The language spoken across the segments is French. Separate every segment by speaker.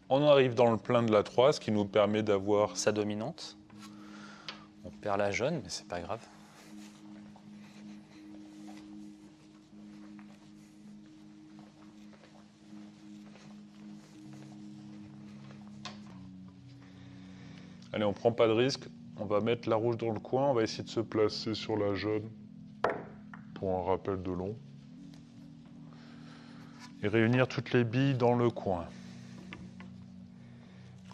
Speaker 1: On arrive dans le plein de la 3, ce qui nous permet d'avoir...
Speaker 2: Sa dominante. On perd la jaune, mais c'est pas grave.
Speaker 1: Allez, on prend pas de risque. On va mettre la rouge dans le coin. On va essayer de se placer sur la jaune pour un rappel de long. Et réunir toutes les billes dans le coin.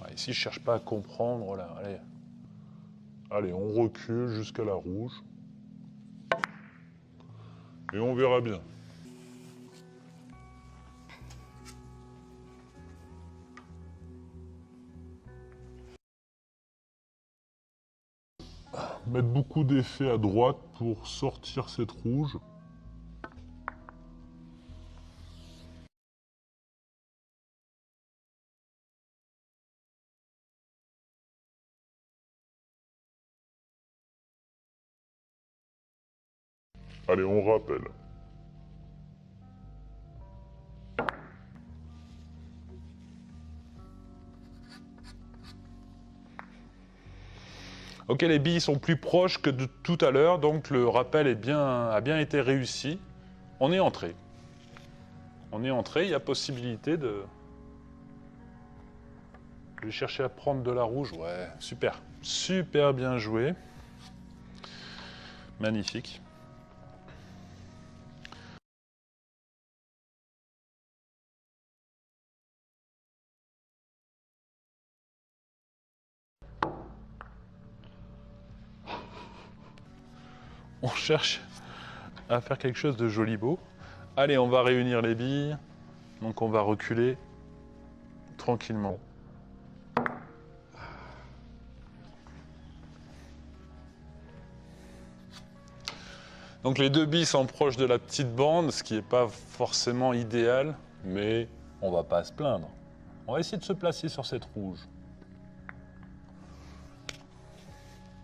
Speaker 1: Ouais, ici, je cherche pas à comprendre. Là. Allez. Allez, on recule jusqu'à la rouge. Et on verra bien. Mettre beaucoup d'effets à droite pour sortir cette rouge. Allez, on rappelle. Ok, les billes sont plus proches que de tout à l'heure, donc le rappel a bien été réussi. On est entré. On est entré, il y a possibilité de... Je vais chercher à prendre de la rouge. Ouais, super. Super bien joué. Magnifique. On cherche à faire quelque chose de joli beau. Allez, on va réunir les billes. Donc on va reculer tranquillement. Donc les deux billes sont proches de la petite bande, ce qui n'est pas forcément idéal, mais on va pas se plaindre. On va essayer de se placer sur cette rouge.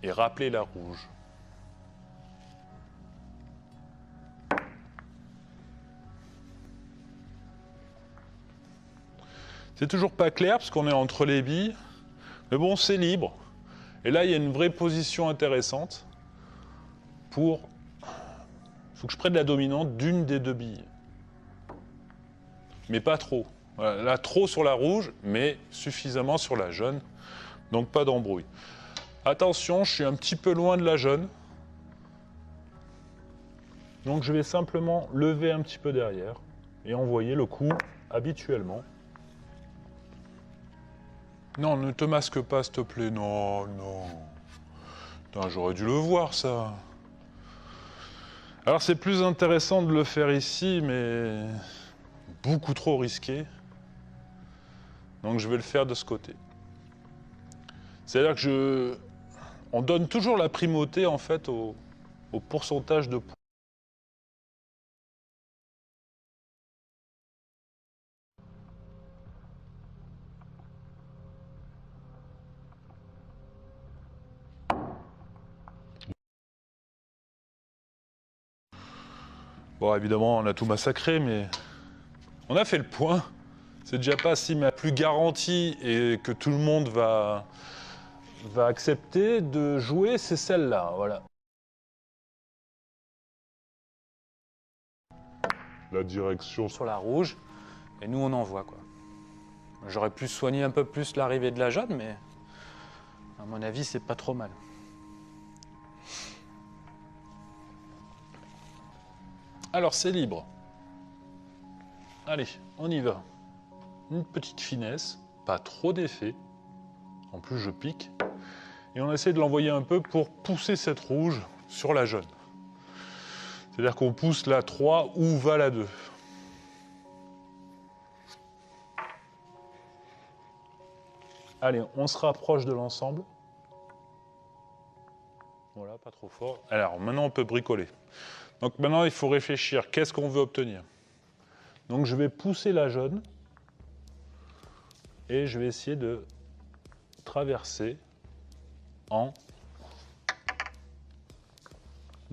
Speaker 1: Et rappeler la rouge. C'est toujours pas clair parce qu'on est entre les billes, mais bon, c'est libre. Et là, il y a une vraie position intéressante pour... Il faut que je prenne la dominante d'une des deux billes. Mais pas trop. Voilà, là, trop sur la rouge, mais suffisamment sur la jaune. Donc pas d'embrouille. Attention, je suis un petit peu loin de la jaune. Donc je vais simplement lever un petit peu derrière et envoyer le coup habituellement. Non, ne te masque pas, s'il te plaît. Non, non. Putain, j'aurais dû le voir, ça. Alors, c'est plus intéressant de le faire ici, mais beaucoup trop risqué. Donc, je vais le faire de ce côté. C'est-à-dire que on donne toujours la primauté, en fait, au pourcentage de points. Bon, évidemment, on a tout massacré, mais on a fait le point. C'est déjà pas si ma plus garantie et que tout le monde va accepter de jouer, c'est celle-là, voilà. La direction
Speaker 2: Sur la rouge, et nous on envoie quoi. J'aurais pu soigner un peu plus l'arrivée de la jaune, mais à mon avis c'est pas trop mal.
Speaker 1: Alors c'est libre. Allez, on y va. Une petite finesse, pas trop d'effet. En plus je pique. Et on essaie de l'envoyer un peu pour pousser cette rouge sur la jaune. C'est-à-dire qu'on pousse la 3 où va la 2. Allez, on se rapproche de l'ensemble. Voilà, pas trop fort. Alors, maintenant, on peut bricoler. Donc maintenant, il faut réfléchir. Qu'est-ce qu'on veut obtenir? Donc, je vais pousser la jaune. Et je vais essayer de traverser en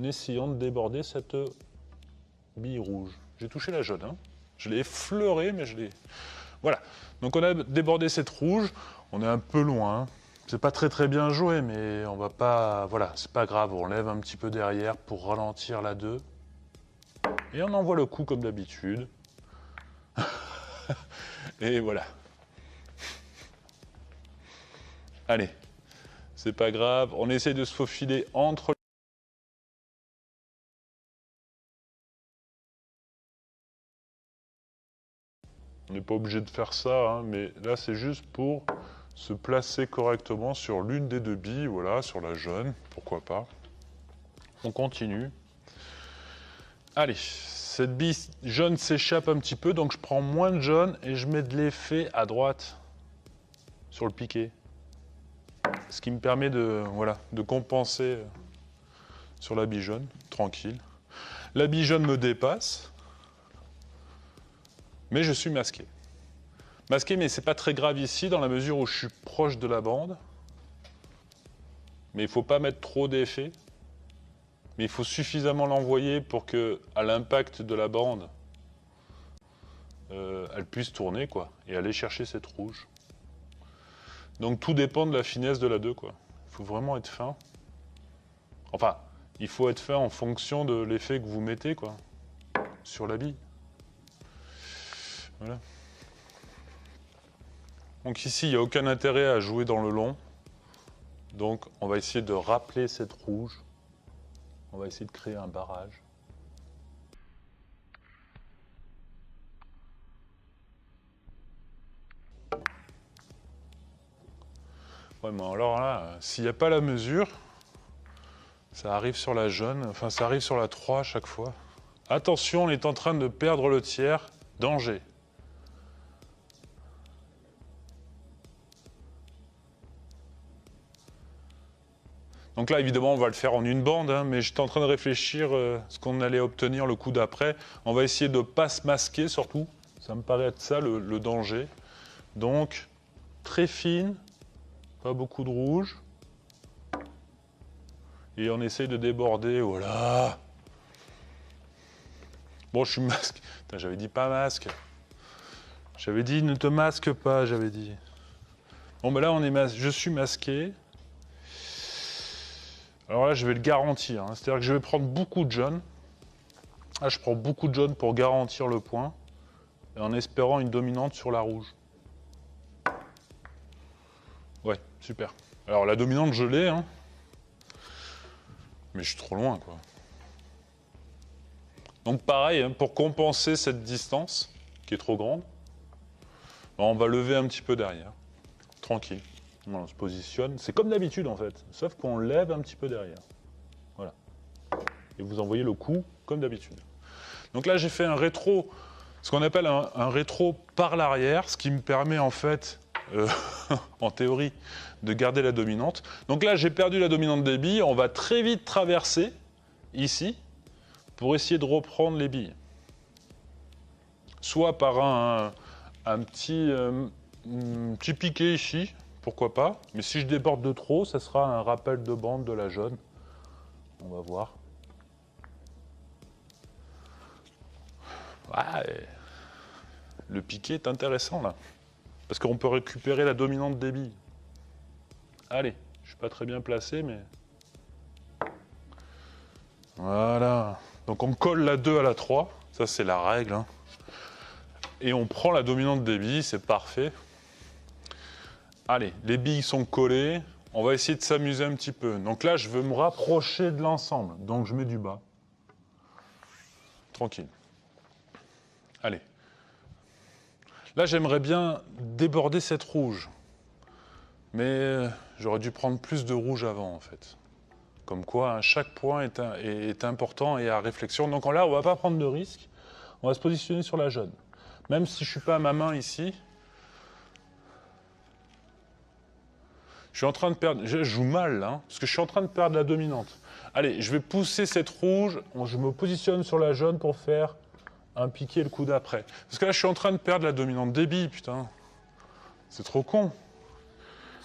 Speaker 1: essayant de déborder cette bille rouge. J'ai touché la jaune. Hein. Je l'ai effleurée, mais je l'ai... Voilà. Donc on a débordé cette rouge. On est un peu loin. C'est pas très bien joué, mais on va pas... Voilà, c'est pas grave. On lève un petit peu derrière pour ralentir la 2. Et on envoie le coup comme d'habitude. Et voilà. Allez. C'est pas grave. On essaye de se faufiler entre... On n'est pas obligé de faire ça, hein, mais là c'est juste pour se placer correctement sur l'une des deux billes, voilà, sur la jaune, pourquoi pas. On continue. Allez, cette bille jaune s'échappe un petit peu, donc je prends moins de jaune et je mets de l'effet à droite sur le piqué. Ce qui me permet de, voilà, de compenser sur la bille jaune, tranquille. La bille jaune me dépasse, mais je suis masqué. Masqué, mais c'est pas très grave ici, dans la mesure où je suis proche de la bande. Mais il ne faut pas mettre trop d'effet. Mais il faut suffisamment l'envoyer pour que, à l'impact de la bande, elle puisse tourner, quoi, et aller chercher cette rouge. Donc tout dépend de la finesse de la 2, quoi. Il faut vraiment être fin. Enfin, il faut être fin en fonction de l'effet que vous mettez, quoi, sur la bille. Voilà. Donc ici, il n'y a aucun intérêt à jouer dans le long. Donc on va essayer de rappeler cette rouge. On va essayer de créer un barrage. Ouais, mais alors là, s'il n'y a pas la mesure, ça arrive sur la jaune, enfin ça arrive sur la 3 à chaque fois. Attention, on est en train de perdre le tiers. Danger. Donc là, évidemment, on va le faire en une bande, hein, mais j'étais en train de réfléchir ce qu'on allait obtenir le coup d'après. On va essayer de ne pas se masquer, surtout. Ça me paraît être ça, le danger. Donc, très fine, pas beaucoup de rouge. Et on essaye de déborder, voilà. Bon, je suis masqué. J'avais dit pas masque. J'avais dit ne te masque pas, j'avais dit. Bon, ben là, je suis masqué. Alors là, je vais le garantir. Hein. C'est-à-dire que je vais prendre beaucoup de jaune. Là, je prends beaucoup de jaune pour garantir le point. Et en espérant une dominante sur la rouge. Ouais, super. Alors la dominante, je l'ai. Hein. Mais je suis trop loin, quoi. Donc pareil, hein, pour compenser cette distance, qui est trop grande, on va lever un petit peu derrière. Tranquille. On se positionne. C'est comme d'habitude en fait, sauf qu'on lève un petit peu derrière. Voilà. Et vous envoyez le coup comme d'habitude. Donc là j'ai fait un rétro, ce qu'on appelle un rétro par l'arrière, ce qui me permet en fait, en théorie, de garder la dominante. Donc là j'ai perdu la dominante des billes, on va très vite traverser, ici, pour essayer de reprendre les billes. Soit par un petit piqué ici, pourquoi pas. Mais si je déborde de trop, ça sera un rappel de bande de la jaune. On va voir. Ouais, le piqué est intéressant là. Parce qu'on peut récupérer la dominante des billes. Allez, je suis pas très bien placé, mais... Voilà. Donc on colle la 2 à la 3. Ça c'est la règle. Hein. Et on prend la dominante des billes, c'est parfait. Allez, les billes sont collées. On va essayer de s'amuser un petit peu. Donc là, je veux me rapprocher de l'ensemble. Donc je mets du bas. Tranquille. Allez. Là, j'aimerais bien déborder cette rouge. Mais j'aurais dû prendre plus de rouge avant, en fait. Comme quoi, hein, chaque point est important et à réflexion. Donc là, on ne va pas prendre de risque. On va se positionner sur la jaune. Même si je ne suis pas à ma main ici, je suis en train de perdre... Je joue mal, là, hein, parce que je suis en train de perdre la dominante. Allez, je vais pousser cette rouge. Je me positionne sur la jaune pour faire un piqué le coup d'après. Parce que là, je suis en train de perdre la dominante des billes, putain. C'est trop con.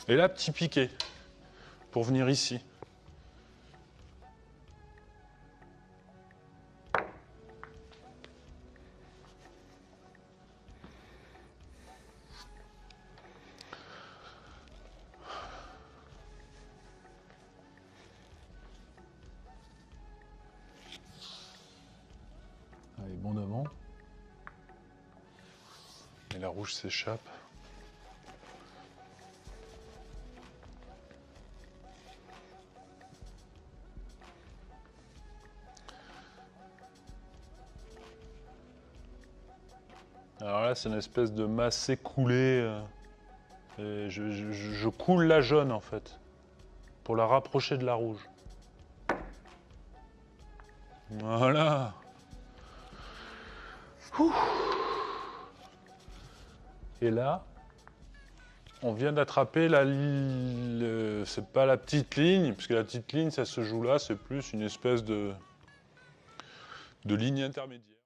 Speaker 1: Et là, petit piqué. Pour venir ici. Et la rouge s'échappe. Alors là, c'est une espèce de masse écoulée. Et je coule la jaune en fait, pour la rapprocher de la rouge. Voilà. Ouh. Et là, on vient d'attraper c'est pas la petite ligne, parce que la petite ligne, ça se joue là, c'est plus une espèce de ligne intermédiaire.